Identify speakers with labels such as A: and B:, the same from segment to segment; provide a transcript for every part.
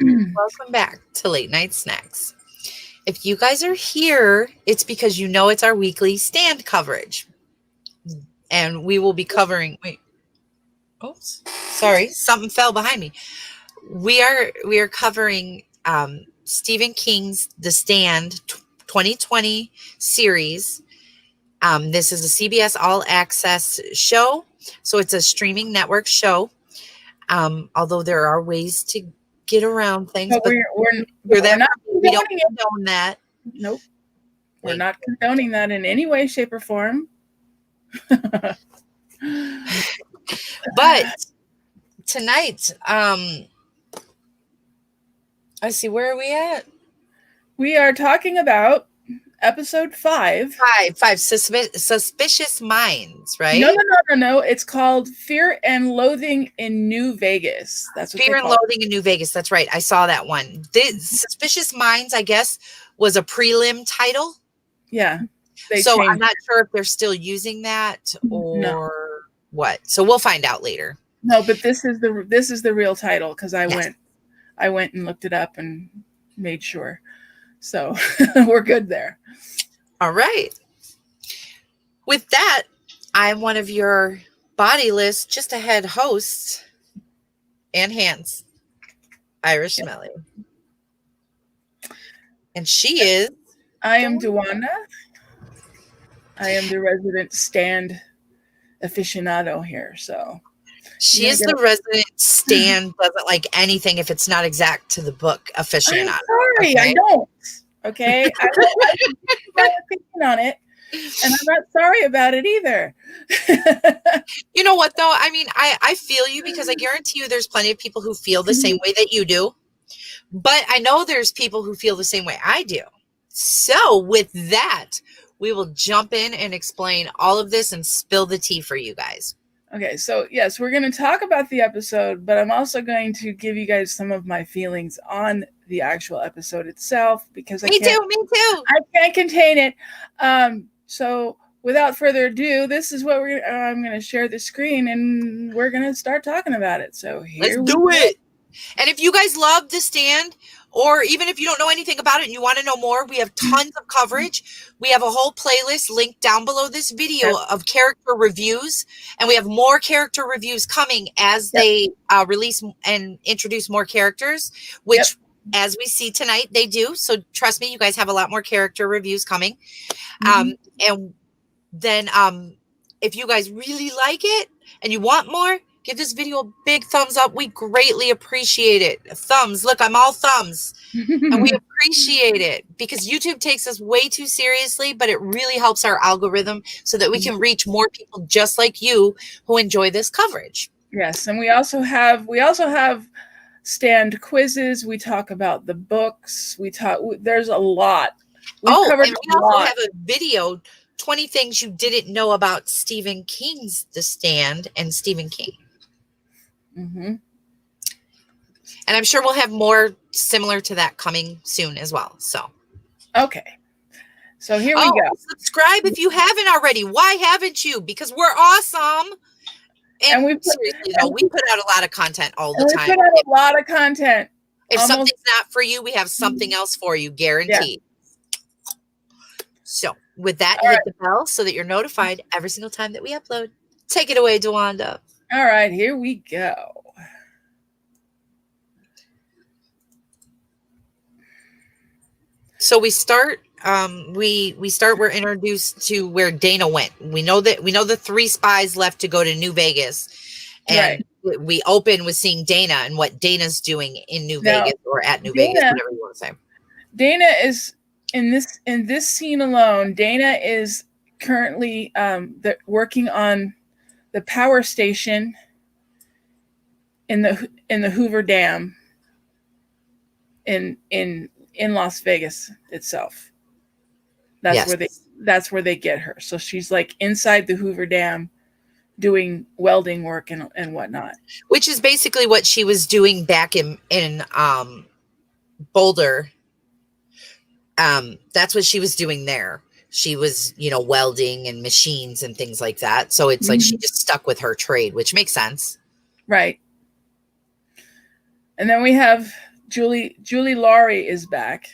A: Welcome back to Late Night Snacks. If you guys are here, it's because you know it's our weekly stand coverage. And we will be covering oops. Sorry, something fell behind me. We are covering Stephen King's The Stand 2020 series. This is a CBS All Access show, so it's a streaming network show. Although there are ways to get around things,
B: but we don't
A: condone that.
B: Nope, we're not condoning that in any way, shape, or form.
A: But tonight, I see, where are we at?
B: We are talking about episode 5.
A: Five Suspicious Minds, right?
B: No. It's called Fear and Loathing in New Vegas. That's what
A: Fear and Loathing in New Vegas. That's right. I saw that one. Suspicious Minds, I guess, was a prelim title.
B: Yeah.
A: So I'm not sure if they're still using that or what. So we'll find out later.
B: No, but this is the real title because I went and looked it up and made sure. So we're good there.
A: All right. With that, I'm one of your bodiless, just ahead hosts and hands, Irish Melly. And she is.
B: I am Duwanda. I am the resident stand aficionado here. So
A: she is the resident stand, doesn't like anything if it's not exact to the book aficionado.
B: I'm sorry, okay? I don't. Okay. I have my opinion on it. And I'm not sorry about it either.
A: You know what, though? I mean, I feel you because I guarantee you there's plenty of people who feel the same way that you do. But I know there's people who feel the same way I do. So with that, we will jump in and explain all of this and spill the tea for you guys.
B: Okay, so yes, we're going to talk about the episode, but I'm also going to give you guys some of my feelings on the actual episode itself because
A: me too.
B: I can't contain it. So without further ado, this is what I'm going to share the screen and we're going to start talking about it. So
A: let's do it. And if you guys love The Stand, or even if you don't know anything about it and you want to know more, we have tons of coverage. We have a whole playlist linked down below this video of character reviews. And we have more character reviews coming as they release and introduce more characters, which as we see tonight, they do. So trust me, you guys have a lot more character reviews coming. And then if you guys really like it and you want more, give this video a big thumbs up. We greatly appreciate it. Thumbs. Look, I'm all thumbs. And we appreciate it because YouTube takes us way too seriously, but it really helps our algorithm so that we can reach more people just like you who enjoy this coverage.
B: Yes, and we also have stand quizzes. We talk about the books. There's a lot.
A: And we also have a video, 20 things you didn't know about Stephen King's The Stand and Stephen King. And I'm sure we'll have more similar to that coming soon as well. So,
B: okay. So here we go.
A: Subscribe if you haven't already. Why haven't you? Because we're awesome. And we put out a lot of content all the time.
B: We put out a lot of content.
A: If something's not for you, we have something else for you, guaranteed. Yeah. So with that, hit the bell so that you're notified every single time that we upload. Take it away, Duwanda.
B: All right, here we go.
A: So we start. We're introduced to where Dana went. We know the 3 spies left to go to New Vegas, and we open with seeing Dana and what Dana's doing in New Vegas or at New Vegas, whatever you want to say.
B: Dana is in this scene alone. Dana is currently working on the power station in the Hoover Dam in Las Vegas itself. That's where they get her. So she's like inside the Hoover Dam doing welding work and whatnot.
A: Which is basically what she was doing back in Boulder. That's what she was doing there. She was, welding and machines and things like that. So it's like she just stuck with her trade, which makes sense.
B: Right. And then we have Julie Laurie is back.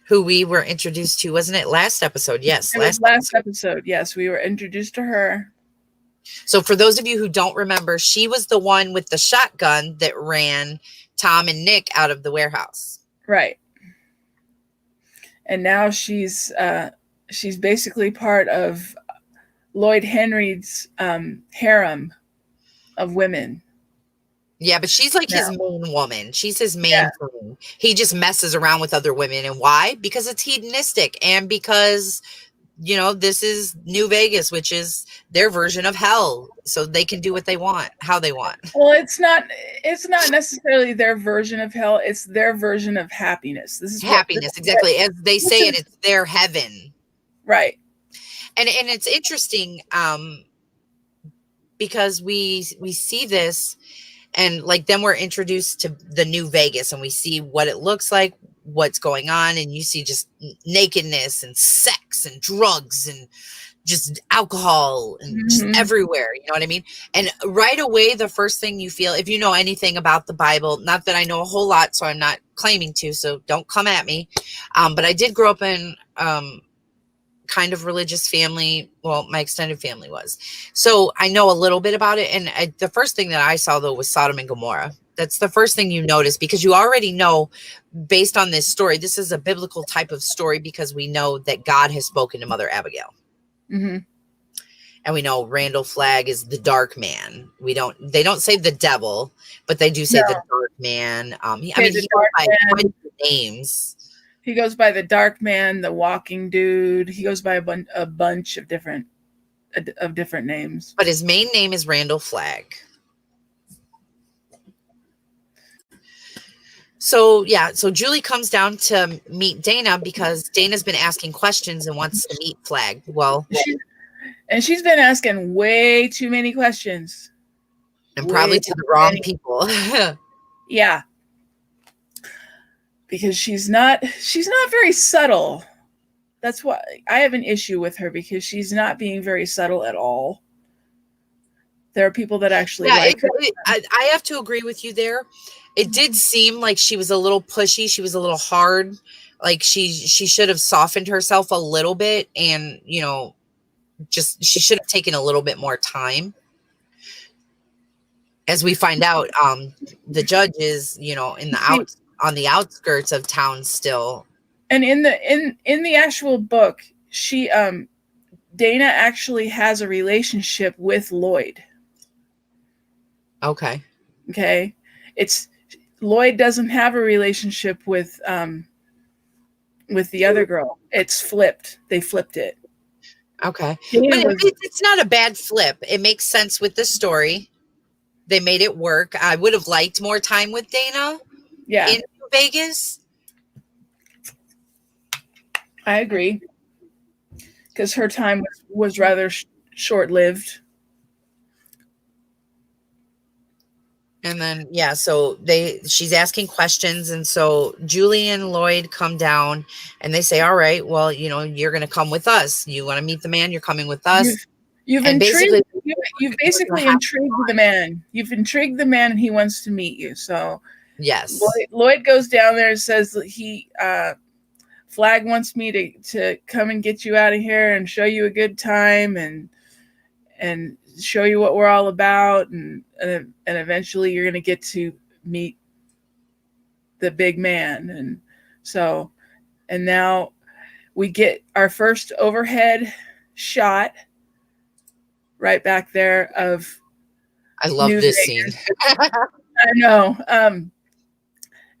A: Who we were introduced to, wasn't it last episode? Yes,
B: it was last episode. Yes, we were introduced to her.
A: So for those of you who don't remember, she was the one with the shotgun that ran Tom and Nick out of the warehouse.
B: Right. And now she's basically part of Lloyd Henry's harem of women.
A: Yeah, but she's like his main woman. She's his main queen. He just messes around with other women. And why? Because it's hedonistic, and because, you know, this is New Vegas, which is their version of hell. So they can do what they want, how they want.
B: Well, it's not necessarily their version of hell. It's their version of happiness. This is
A: happiness, exactly. As they say it's their heaven.
B: Right.
A: And it's interesting because we see this, and like then we're introduced to the New Vegas, and we see what it looks like, what's going on, and you see just nakedness and sex and drugs and just alcohol and just everywhere, you know what I mean? And right away, the first thing you feel, if you know anything about the Bible, not that I know a whole lot, so I'm not claiming to, so don't come at me, but I did grow up in kind of religious family. Well, my extended family was, so I know a little bit about it. And the first thing that I saw though was Sodom and Gomorrah. That's the first thing you notice, because you already know, based on this story, this is a biblical type of story, because we know that God has spoken to Mother Abagail. And we know Randall Flagg is the dark man. They don't say the devil, but they do say the dark man. He goes by names.
B: He goes by the dark man, the walking dude. He goes by a bunch of different names.
A: But his main name is Randall Flagg. So so Julie comes down to meet Dana, because Dana's been asking questions and wants to meet Flagg. Well,
B: and she's been asking way too many questions,
A: and probably to the wrong people.
B: Yeah, because she's not very subtle. That's why I have an issue with her, because she's not being very subtle at all. There are people that actually like her.
A: I have to agree with you there. It did seem like she was a little pushy. She was a little hard. Like she should have softened herself a little bit, and, you know, just she should have taken a little bit more time. As we find out, the judge is, you know, on the outskirts of town still.
B: And in the actual book, she Dana actually has a relationship with Lloyd.
A: Okay.
B: It's Lloyd doesn't have a relationship with the other girl. It's flipped. They flipped it.
A: Okay. But it's not a bad flip. It makes sense with the story. They made it work. I would have liked more time with Dana.
B: Yeah.
A: In Vegas.
B: I agree. Because her time was rather short-lived.
A: And then, so she's asking questions. And so Julie and Lloyd come down, and they say, all right, well, you know, you're going to come with us. You want to meet the man? You're coming with us.
B: You've basically intrigued the man. You've intrigued the man, and he wants to meet you. So
A: yes,
B: Lloyd goes down there and says that Flagg wants me to come and get you out of here and show you a good time and show you what we're all about, and eventually you're going to get to meet the big man. And now we get our first overhead shot right back there of
A: I love
B: New
A: this
B: Vegas.
A: scene.
B: I know.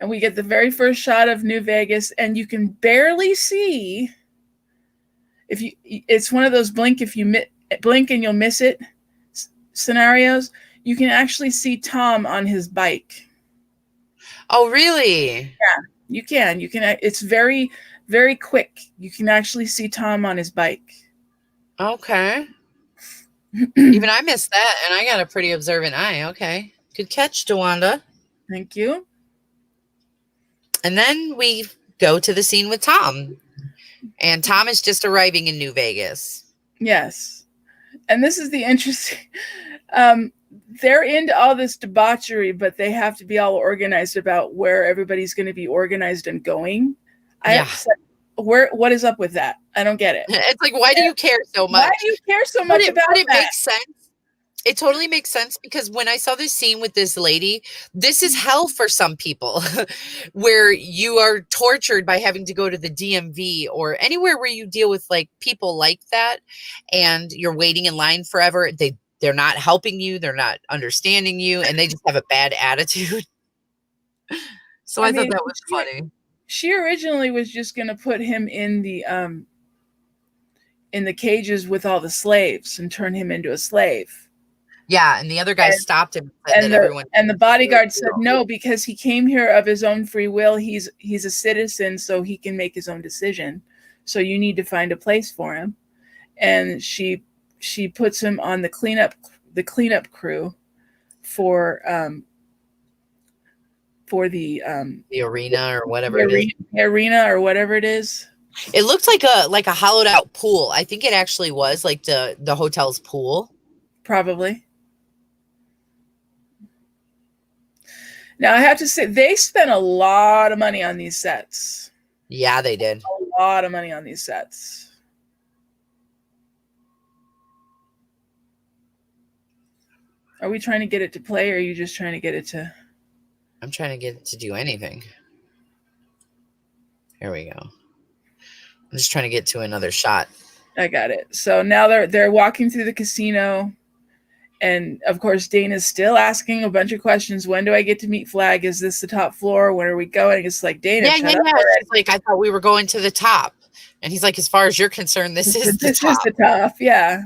B: And we get the very first shot of New Vegas, and you can barely see it's one of those blink and you'll miss it scenarios. You can actually see Tom on his bike.
A: Oh, really?
B: Yeah, you can. It's very, very quick. You can actually see Tom on his bike.
A: Okay. Even I missed that, and I got a pretty observant eye. Okay. Good catch, DeWanda.
B: Thank you.
A: And then we go to the scene with Tom. And Tom is just arriving in New Vegas.
B: Yes. And this is the interesting... they're into all this debauchery, but they have to be all organized about where everybody's going to be organized and going. What is up with that? I don't get it.
A: It's like, why do you care so much?
B: Why do you care so much about
A: but it
B: that?
A: makes sense. It totally makes sense, because when I saw this scene with this lady, this is hell for some people, where you are tortured by having to go to the DMV or anywhere where you deal with like people like that, and you're waiting in line forever. They're not helping you, they're not understanding you, and they just have a bad attitude. So I thought that was funny.
B: She originally was just going to put him in the cages with all the slaves and turn him into a slave.
A: Yeah, and the other guy stopped him,
B: and the bodyguard said no, because he came here of his own free will. He's a citizen, so he can make his own decision. So you need to find a place for him. And she puts him on the cleanup crew for the
A: arena or whatever
B: arena or whatever it is.
A: It looks like a hollowed out pool. I think it actually was like the hotel's pool.
B: Probably. Now, I have to say, they spent a lot of money on these sets.
A: Yeah, they did.
B: A lot of money on these sets. Are we trying to get it to play, or are you just trying to get it to...
A: I'm trying to get it to do anything. Here we go. I'm just trying to get to another shot.
B: I got it. So now they're walking through the casino. And of course, Dana's still asking a bunch of questions. When do I get to meet Flagg? Is this the top floor? Where are we going? It's like, Dana,
A: yeah. She's like, I thought we were going to the top. And he's like, as far as you're concerned, this is the top.
B: Yeah.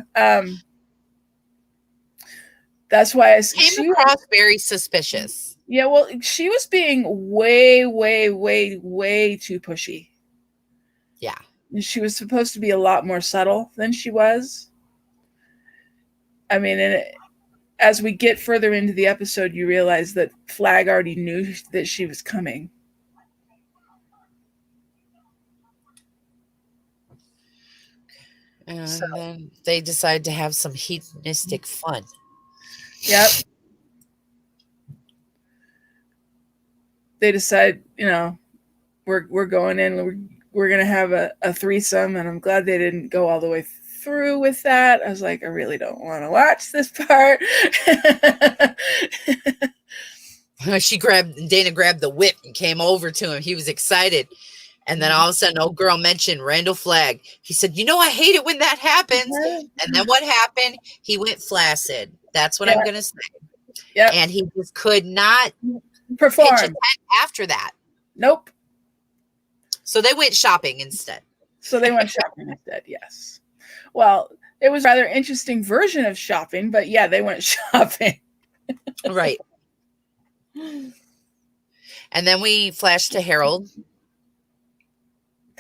B: That's why
A: came across very suspicious.
B: Yeah, well, she was being way, way, way, way too pushy.
A: Yeah.
B: She was supposed to be a lot more subtle than she was. I mean, as we get further into the episode, you realize that Flagg already knew that she was coming.
A: And then they decide to have some hedonistic fun.
B: Yep. They decide, we're going in, we're going to have a threesome, and I'm glad they didn't go all the way through with that. I was like, I really don't want to watch this part.
A: Dana grabbed the whip and came over to him. He was excited. And then all of a sudden, old girl mentioned Randall Flagg. He said, I hate it when that happens. And then what happened? He went flaccid. That's what I'm going to say.
B: Yeah.
A: And he just could not
B: perform
A: after that.
B: Nope.
A: So they went shopping instead.
B: Yes. Well, it was a rather interesting version of shopping, but yeah, they went shopping.
A: Right. And then we flashed to Harold.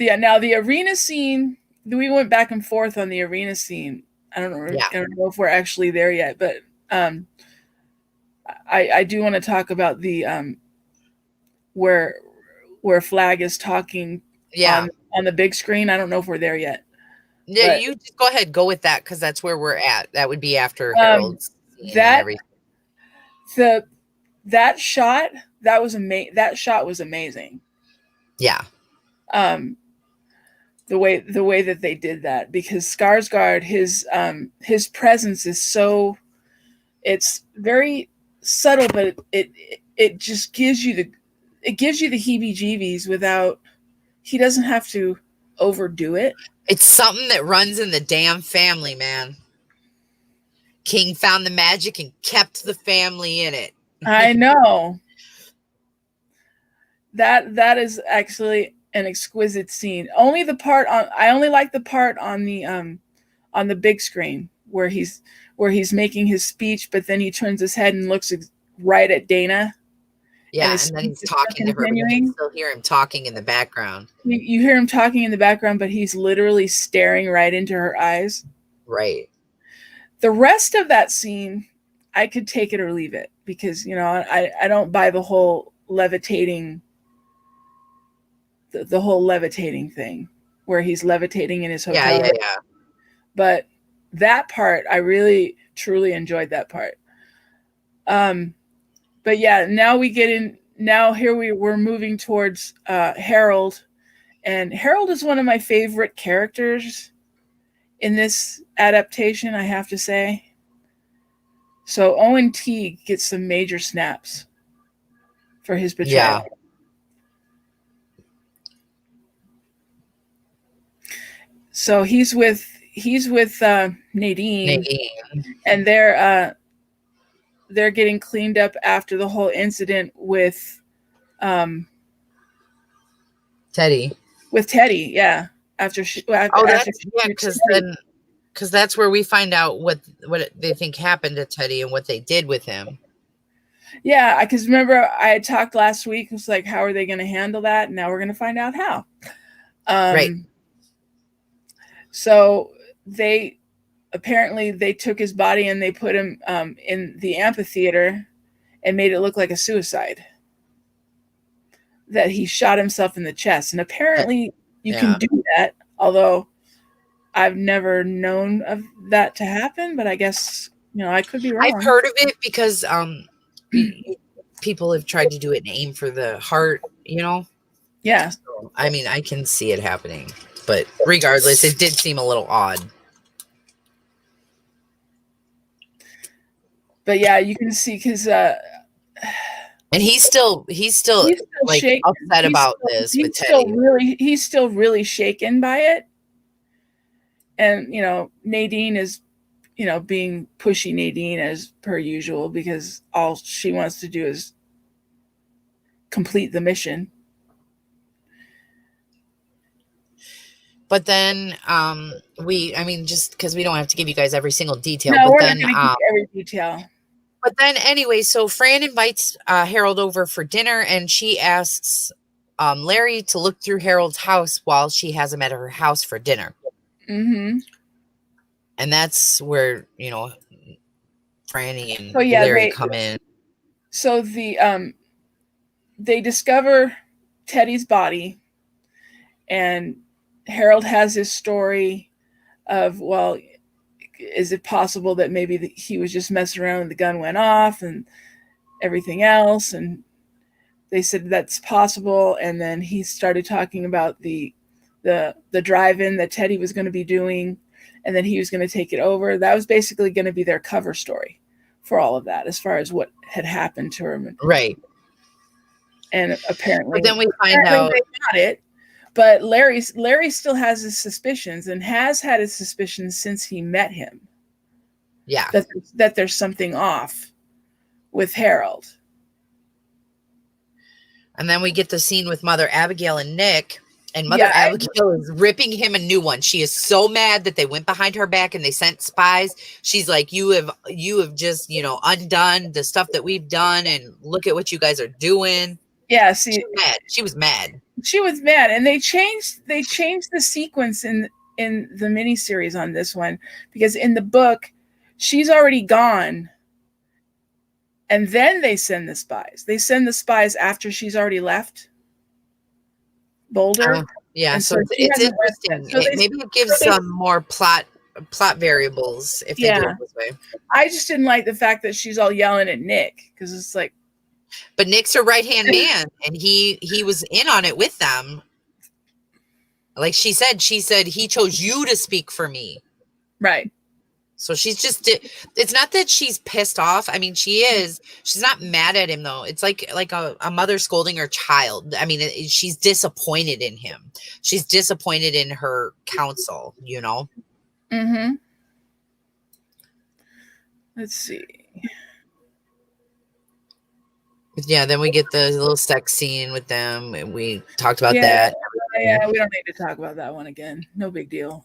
B: Now the arena scene, we went back and forth on the arena scene. I don't know if we're actually there yet, but I do want to talk about the where Flagg is talking on the big screen. I don't know if we're there yet.
A: Yeah, you just go ahead, go with that, because that's where we're at. That would be after Harold's
B: that shot. That was amazing. That shot was amazing.
A: Yeah.
B: The way that they did that, because Skarsgård, his presence is so, it's very subtle, but it just gives you the heebie-jeebies without, he doesn't have to overdo it.
A: It's something that runs in the damn family, man. King found the magic and kept the family in it.
B: I know. That is actually an exquisite scene. I only like the part on the big screen where he's making his speech, but then he turns his head and looks right at Dana.
A: Yeah, and then he's talking to her, but you can still hear him talking in the background.
B: You hear him talking in the background, but he's literally staring right into her eyes.
A: Right.
B: The rest of that scene, I could take it or leave it, because, I don't buy the whole levitating, the whole levitating thing, where he's levitating in his hotel.
A: Yeah.
B: But that part, I really, truly enjoyed that part. But yeah, now we get in. Now here we're moving towards Harold, and Harold is one of my favorite characters in this adaptation, I have to say. So Owen Teague gets some major snaps for his portrayal.
A: Yeah.
B: So he's with Nadine, and they're getting cleaned up after the whole incident with
A: Teddy.
B: With Teddy, yeah. Because
A: that's where we find out what they think happened to Teddy and what they did with him.
B: Yeah, because remember I had talked last week. It was like, how are they going to handle that? Now we're going to find out how.
A: Right.
B: So they took his body and they put him in the amphitheater and made it look like a suicide. That he shot himself in the chest. And apparently you can do that, although I've never known of that to happen, but I guess, I could be wrong.
A: I've heard of it because people have tried to do it and aim for the heart,
B: Yeah.
A: So, I mean, I can see it happening, but regardless, it did seem a little odd.
B: But yeah, you can see because
A: and he's still like shaken. Upset about this with Teddy.
B: He's still really shaken by it. And, Nadine is, being pushy Nadine as per usual, because all she wants to do is complete the mission.
A: But then just because we don't have to give you guys every single detail.
B: No,
A: but
B: we're
A: then
B: not gonna give every detail.
A: But then anyway, so Fran invites Harold over for dinner, and she asks Larry to look through Harold's house while she has him at her house for dinner.
B: Mm-hmm.
A: And that's where, Frannie and Larry come in.
B: So they discover Teddy's body, and Harold has his story of, well, is it possible that maybe he was just messing around and the gun went off and everything else? And they said that's possible. And then he started talking about the drive-in that Teddy was going to be doing, and then he was going to take it over. That was basically going to be their cover story for all of that, as far as what had happened to him.
A: Right.
B: And apparently,
A: but then we find out
B: they got it. But Larry still has his suspicions, and has had his suspicions since he met him.
A: Yeah.
B: That there's something off with Harold.
A: And then we get the scene with Mother Abagail and Nick. And Mother Abagail is ripping him a new one. She is so mad that they went behind her back and they sent spies. She's like, you have just, undone the stuff that we've done, and look at what you guys are doing.
B: Yeah, see,
A: she was mad.
B: She was mad, and they changed the sequence in the miniseries on this one, because in the book, she's already gone, and then they send the spies. They send the spies after she's already left Boulder.
A: Yeah, so it's interesting. So maybe it gives some more plot variables if they do it this way.
B: I just didn't like the fact that she's all yelling at Nick, because it's like.
A: But Nick's her right-hand man, and he was in on it with them. Like she said he chose you to speak for me.
B: Right.
A: So she's just, it's not that she's pissed off. I mean, she is. She's not mad at him, though. It's like a mother scolding her child. I mean, she's disappointed in him. She's disappointed in her counsel,
B: Mm-hmm. Let's see.
A: Yeah, then we get the little sex scene with them, and we talked about that.
B: Yeah, we don't need to talk about that one again. No big deal.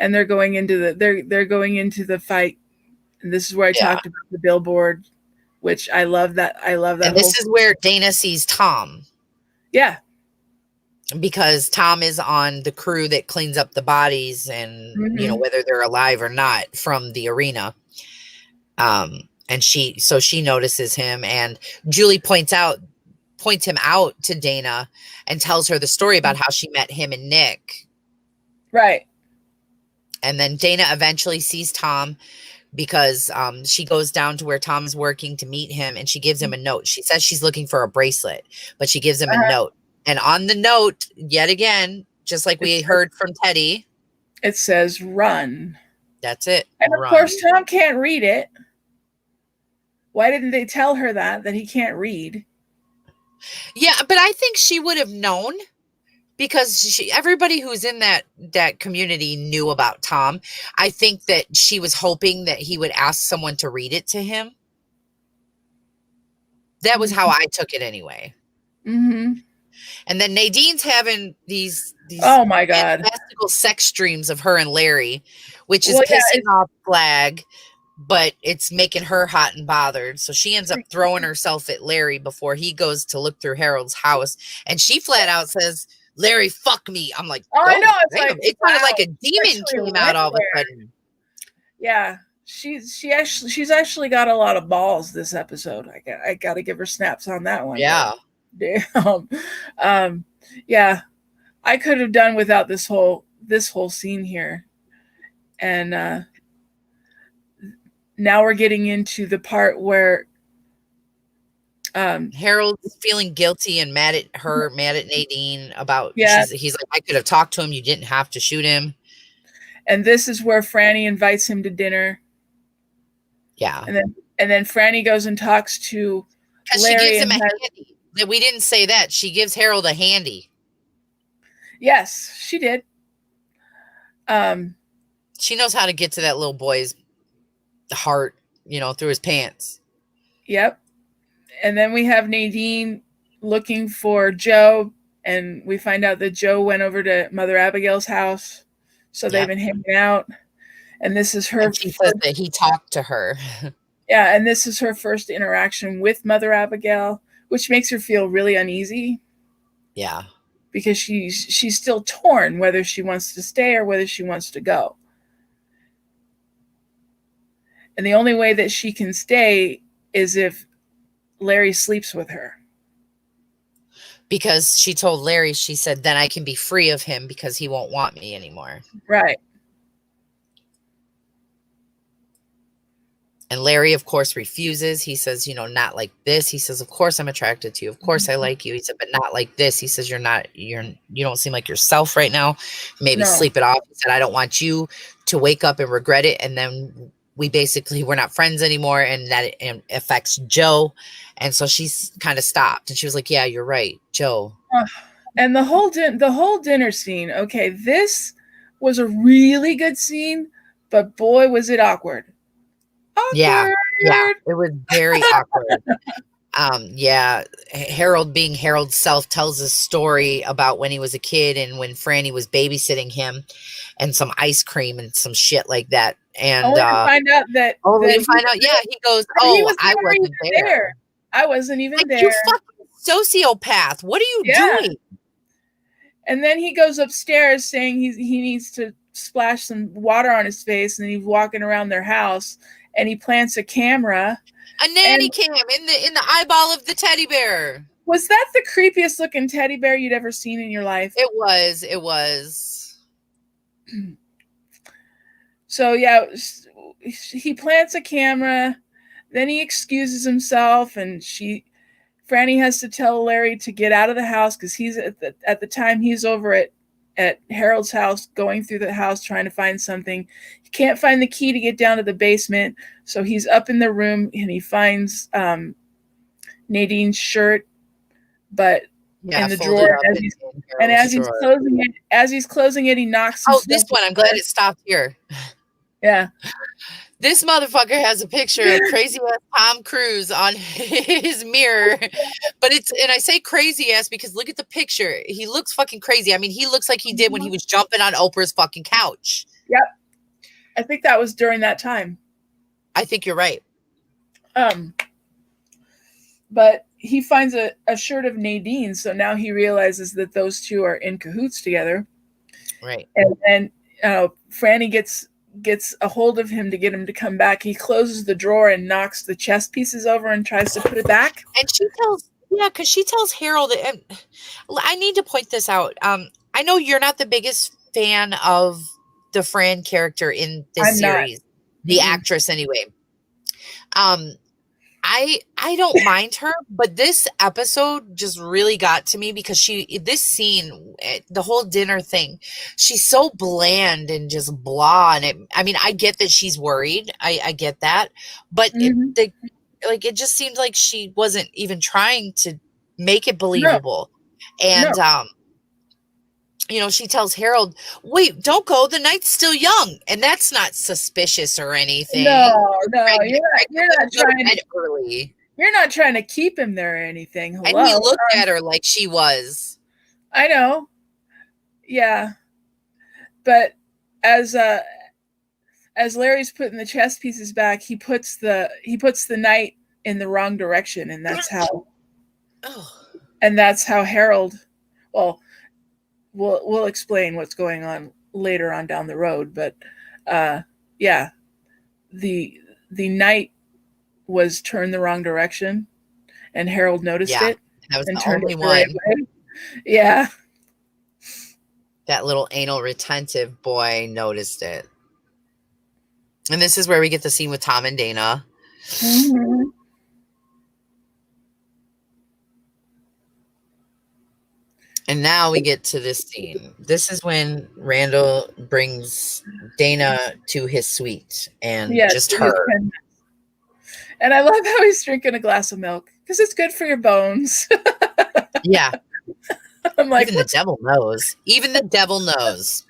B: And they're going into the fight. And this is where I talked about the billboard, which I love that. And
A: this is where Dana sees Tom.
B: Yeah.
A: Because Tom is on the crew that cleans up the bodies and, whether they're alive or not from the arena. And she notices him, and Julie points him out to Dana and tells her the story about how she met him and Nick.
B: Right.
A: And then Dana eventually sees Tom because she goes down to where Tom is working to meet him, and she gives him a note. She says she's looking for a bracelet, but she gives him a note. And on the note, yet again, just like we heard from Teddy,
B: it says run.
A: That's it.
B: And of course, Tom can't read it. Why didn't they tell her that he can't read?
A: Yeah, but I think she would have known, because everybody who's in that community knew about Tom. I think that she was hoping that he would ask someone to read it to him. That was how I took it anyway.
B: Mm-hmm.
A: And then Nadine's having these
B: oh my God,
A: fantastical sex dreams of her and Larry, which is pissing off Flagg, but it's making her hot and bothered. So she ends up throwing herself at Larry before he goes to look through Harold's house, and she flat out says, "Larry, fuck me." I'm like,
B: oh, I know.
A: It sounded like a demon came out all of a sudden.
B: Yeah, she's actually got a lot of balls this episode. I got to give her snaps on that one.
A: Yeah.
B: Yeah, I could have done without this whole scene here. And now we're getting into the part where
A: Harold's feeling guilty and mad at her, mad at Nadine about, he's like, I could have talked to him. You didn't have to shoot him.
B: And this is where Frannie invites him to dinner.
A: Yeah.
B: And then Frannie goes and talks to Larry.
A: She gives him a handy. We didn't say that. She gives Harold a handy.
B: Yes, she did.
A: She knows how to get to that little boy's heart, through his pants.
B: Yep. And then we have Nadine looking for Joe, and we find out that Joe went over to Mother Abagail's house. So they've been hanging out. And this is her.
A: And she says that he talked to her.
B: Yeah, and this is her first interaction with Mother Abagail, which makes her feel really uneasy.
A: Yeah.
B: Because she's still torn whether she wants to stay or whether she wants to go. And the only way that she can stay is if Larry sleeps with her.
A: Because she told Larry, she said, then I can be free of him because he won't want me anymore.
B: Right.
A: And Larry, of course, refuses. He says, not like this. He says, of course I'm attracted to you. Of course I like you. He said, but not like this. He says, you don't seem like yourself right now. Maybe sleep it off. He said, I don't want you to wake up and regret it. And then we're not friends anymore. And that it affects Joe. And so she's kind of stopped. And she was like, yeah, you're right, Joe.
B: And the whole dinner scene. Okay, this was a really good scene, but boy, was it awkward.
A: Yeah, it was very awkward. Harold, being Harold's self, tells a story about when he was a kid and when Frannie was babysitting him, and some ice cream and some shit like that. And
B: only to find out
A: he goes, "Oh, I wasn't there.
B: I wasn't even there.
A: You fucking sociopath! What are you doing?"
B: And then he goes upstairs saying he needs to splash some water on his face, and then he's walking around their house. And he plants a camera,
A: a nanny cam in the eyeball of the teddy bear.
B: Was that the creepiest looking teddy bear you'd ever seen in your life?
A: It was.
B: So yeah, he plants a camera, then he excuses himself, and Frannie has to tell Larry to get out of the house because he's at the time he's over at Harold's house, going through the house trying to find something. He can't find the key to get down to the basement, so he's up in the room and he finds Nadine's shirt, but in the drawer. As he's closing it, he knocks.
A: Oh, this one! I'm glad it stopped here.
B: Yeah.
A: This motherfucker has a picture of crazy ass Tom Cruise on his mirror. But and I say crazy ass because look at the picture. He looks fucking crazy. I mean, he looks like he did when he was jumping on Oprah's fucking couch.
B: Yep. I think that was during that time.
A: I think you're right.
B: But he finds a shirt of Nadine, so now he realizes that those two are in cahoots together.
A: Right.
B: And then Frannie gets a hold of him to get him to come back. He closes the drawer and knocks the chess pieces over and tries to put it back.
A: And she tells Harold, and I need to point this out. I know you're not the biggest fan of the Fran character in this series. The actress anyway. I don't mind her, but this episode just really got to me because this scene, the whole dinner thing, she's so bland and just blah. And I mean, I get that she's worried. I get that, but it just seemed like she wasn't even trying to make it believable.
B: No.
A: And she tells Harold, "Wait, don't go. The night's still young," and that's not suspicious or anything.
B: No, you're not trying to
A: early.
B: You're not trying to keep him there or anything. Hello?
A: And he looked at her like she was.
B: I know. Yeah, but as Larry's putting the chess pieces back, he puts the knight in the wrong direction, and that's how. And that's how Harold. Well, we'll explain what's going on later on down the road, but yeah, the knight was turned the wrong direction, and Harold noticed it.
A: That was
B: and
A: the
B: turned
A: only
B: it the
A: one.
B: right way. Yeah.
A: That little anal retentive boy noticed it. And this is where we get the scene with Tom and Dana.
B: Mm-hmm.
A: And now we get to this scene. This is when Randall brings Dana to his suite and just her.
B: And I love how he's drinking a glass of milk because it's good for your bones.
A: Yeah.
B: I'm like,
A: even the devil knows. Even the devil knows.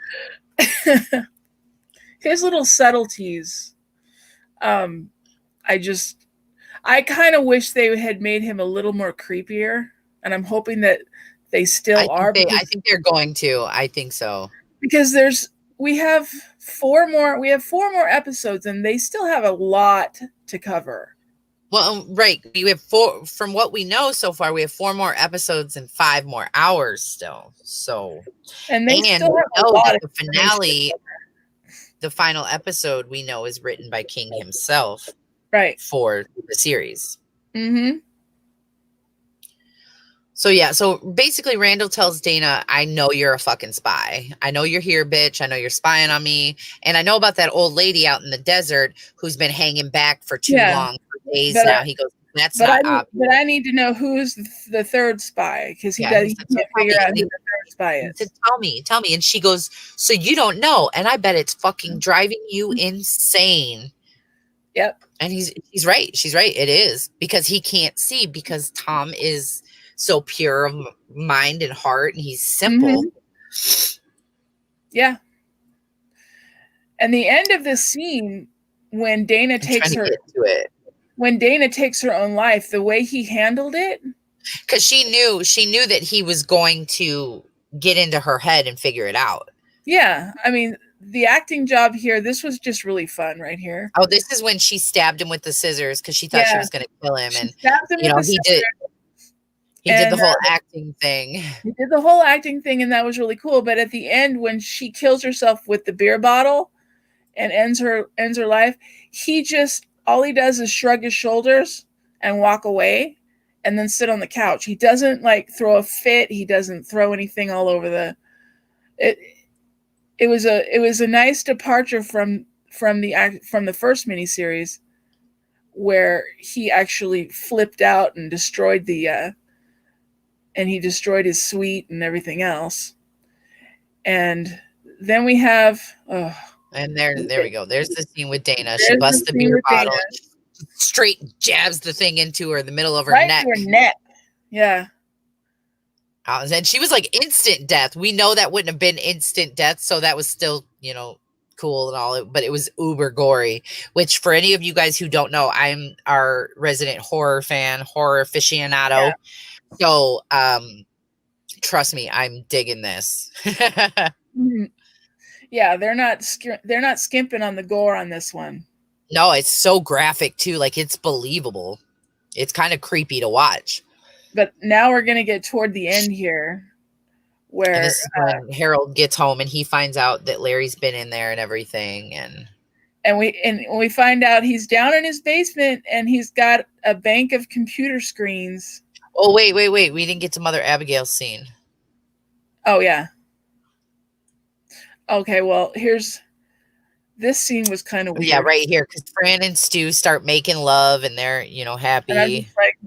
B: His little subtleties. I kind of wish they had made him a little more creepier, and I'm hoping that they still are.
A: I think they're going to. I think so.
B: Because we have 4 more episodes, and they still have a lot to cover.
A: Well, right. We have 4, from what we know so far, we have 4 more episodes and 5 more hours still. So,
B: and they still have a lot of
A: the finale, the final episode we know is written by King himself.
B: Right.
A: For the series.
B: Mm-hmm.
A: So yeah, so basically Randall tells Dana, "I know you're a fucking spy. I know you're here, bitch. I know you're spying on me. And I know about that old lady out in the desert who's been hanging back for too long, for days now." He goes, "That's not obvious.
B: But I need to know who's the third spy, because he can't figure out who the third spy is."
A: He said, tell me. And she goes, "So you don't know. And I bet it's fucking driving you insane."
B: Yep.
A: And he's right. She's right. It is, because he can't see, because Tom is so pure of mind and heart, and he's simple.
B: Mm-hmm. Yeah. And the end of this scene, when Dana takes her own life, the way he handled it,
A: because she knew that he was going to get into her head and figure it out.
B: Yeah, I mean, the acting job here, this was just really fun right here.
A: Oh, this is when she stabbed him with the scissors because she thought she was going to kill him, and he did the whole acting thing.
B: He did the whole acting thing, and that was really cool. But at the end, when she kills herself with the beer bottle and ends her life, all he does is shrug his shoulders and walk away, and then sit on the couch. He doesn't throw a fit. He doesn't throw anything all over It was a nice departure from the first miniseries, where he actually flipped out and destroyed his suite and everything else. And then we have
A: and there we go. There's the scene with Dana. She busts the beer bottle, straight jabs the thing into her in the middle of her neck.
B: Right in her neck. Yeah.
A: And she was like instant death. We know that wouldn't have been instant death, so that was still, cool and all, but it was uber gory, which, for any of you guys who don't know, I'm our resident horror aficionado. Yeah. So, trust me, I'm digging this.
B: Mm-hmm. Yeah, they're not skimping on the gore on this one.
A: No, it's so graphic too. It's believable. It's kind of creepy to watch.
B: But now we're going to get toward the end here, where
A: this is when Harold gets home and he finds out that Larry's been in there and everything, and
B: we find out he's down in his basement and he's got a bank of computer screens.
A: Oh, wait, we didn't get to Mother Abagail's scene.
B: Oh yeah. Okay, well, here's this scene was kind of weird.
A: Yeah, right here, because Fran and Stu start making love, and they're happy.
B: And I'm just like,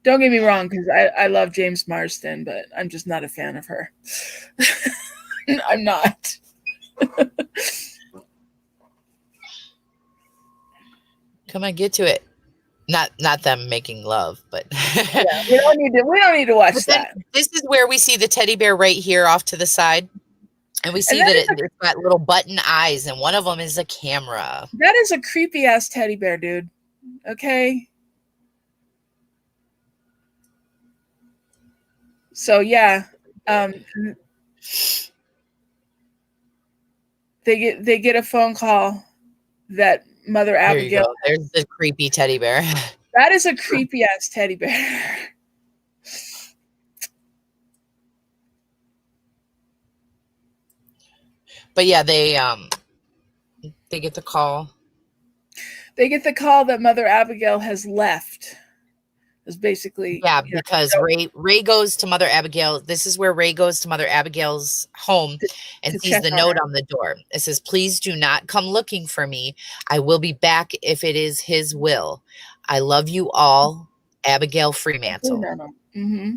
B: don't get me wrong, because I love James Marsden, but I'm just not a fan of her. I'm not.
A: Come on, get to it. Not them making love, but
B: Yeah, we don't need to watch that.
A: This is where we see the teddy bear right here off to the side, and we see that it's got little button eyes, and one of them is a camera.
B: That is a creepy ass teddy bear, dude. Okay. So yeah, they get a phone call that Mother Abagail.
A: There's the creepy teddy bear.
B: That is a creepy ass teddy bear.
A: But yeah, they get the call.
B: They get the call that Mother Abagail has left. Is basically
A: because Ray goes to Mother Abagail. This is where Ray goes to Mother Abagail's home and sees the note on the door. It says, "Please do not come looking for me. I will be back if it is his will. I love you all, Abigail Fremantle."
B: Mm-hmm.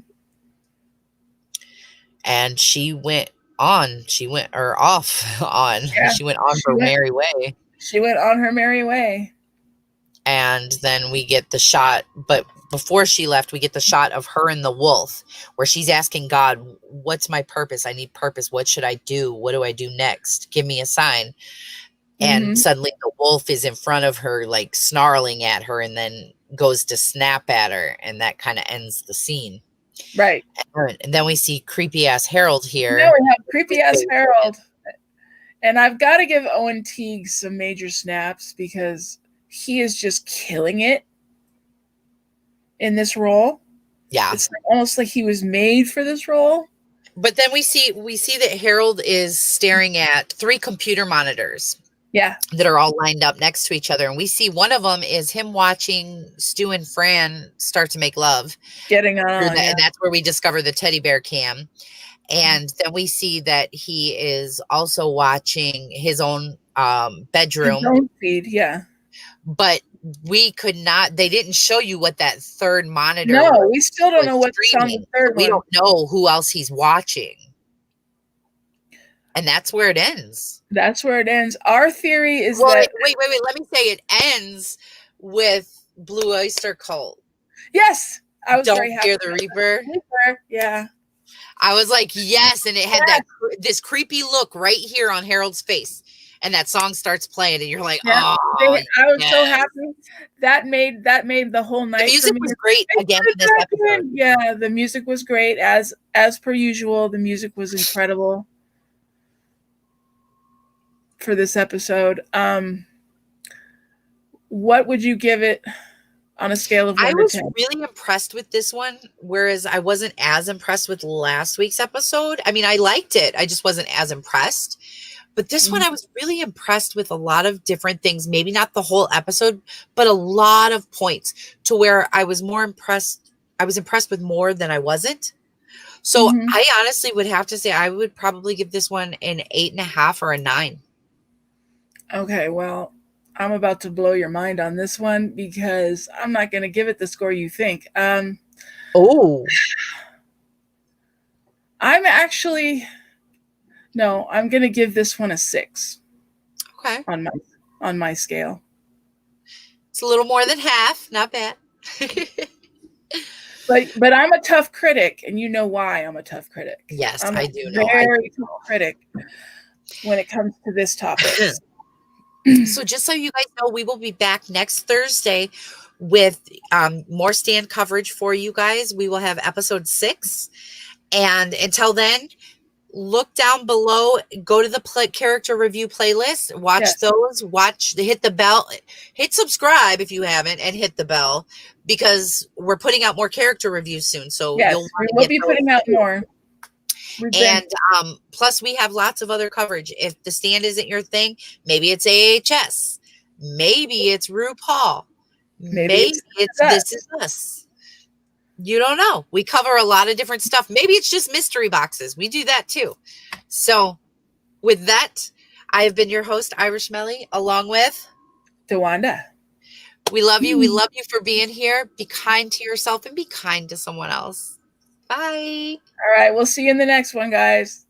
A: And she went on. She went on.
B: Yeah,
A: she went on her merry way.
B: She went on her merry way.
A: And then we get the shot, but before she left, we get the shot of her and the wolf, where she's asking God, "What's my purpose? I need purpose. What should I do? What do I do next? Give me a sign." And suddenly the wolf is in front of her, like snarling at her, and then goes to snap at her, and that kind of ends the scene.
B: Right.
A: And then we see creepy ass Harold here.
B: Now we have creepy ass Harold. And I've got to give Owen Teague some major snaps, because he is just killing it in this role.
A: Yeah.
B: It's almost like he was made for this role.
A: But then we see that Harold is staring at 3 computer monitors.
B: Yeah.
A: That are all lined up next to each other. And we see one of them is him watching Stu and Fran start to make love.
B: Getting on.
A: And that's where we discover the teddy bear cam. And then we see that he is also watching his own bedroom.
B: His own feed, yeah.
A: But they didn't show you what that third monitor
B: was. No, we still don't know what's on the third one.
A: We don't know who else he's watching. And that's where it ends.
B: That's where it ends. Our theory is
A: that... Wait. Let me say it ends with Blue Oyster Cult.
B: Yes. I was very happy.
A: Don't Fear the Reaper.
B: Yeah.
A: I was like, yes. And it had this creepy look right here on Harold's face. And that song starts playing, and you're like, oh.
B: I was so happy. That made the whole night.
A: The music was great again in this episode.
B: Yeah, the music was great. As per usual, the music was incredible for this episode. What would you give it on a scale of 1 to 10?
A: I was really impressed with this one, whereas I wasn't as impressed with last week's episode. I mean, I liked it. I just wasn't as impressed. But this one, I was really impressed with a lot of different things. Maybe not the whole episode, but a lot of points to where I was more impressed. I was impressed with more than I wasn't. So I honestly would have to say I would probably give this one an 8.5 or a 9.
B: Okay, well, I'm about to blow your mind on this one, because I'm not going to give it the score you think. I'm going to give this one a 6.
A: Okay.
B: On my scale.
A: It's a little more than half. Not bad.
B: But I'm a tough critic, and you know why I'm a tough critic.
A: Yes,
B: I'm
A: I do know.
B: Very tough critic when it comes to this topic.
A: So just so you guys know, we will be back next Thursday with more stand coverage for you guys. We will have episode 6. And until then, look down below, go to the character review playlist, watch those, hit the bell, hit subscribe if you haven't, and hit the bell, because we're putting out more character reviews soon. So
B: we'll be putting out more.
A: And plus we have lots of other coverage. If the stand isn't your thing, maybe it's AHS, maybe it's RuPaul, maybe it's This Is Us. You don't know. We cover a lot of different stuff. Maybe it's just mystery boxes. We do that too. So With that, I have been your host, Irish Melly, along with
B: Tawanda.
A: we love you. We love you for being here. Be kind to yourself and be kind to someone else. Bye.
B: All right, we'll see you in the next one, guys.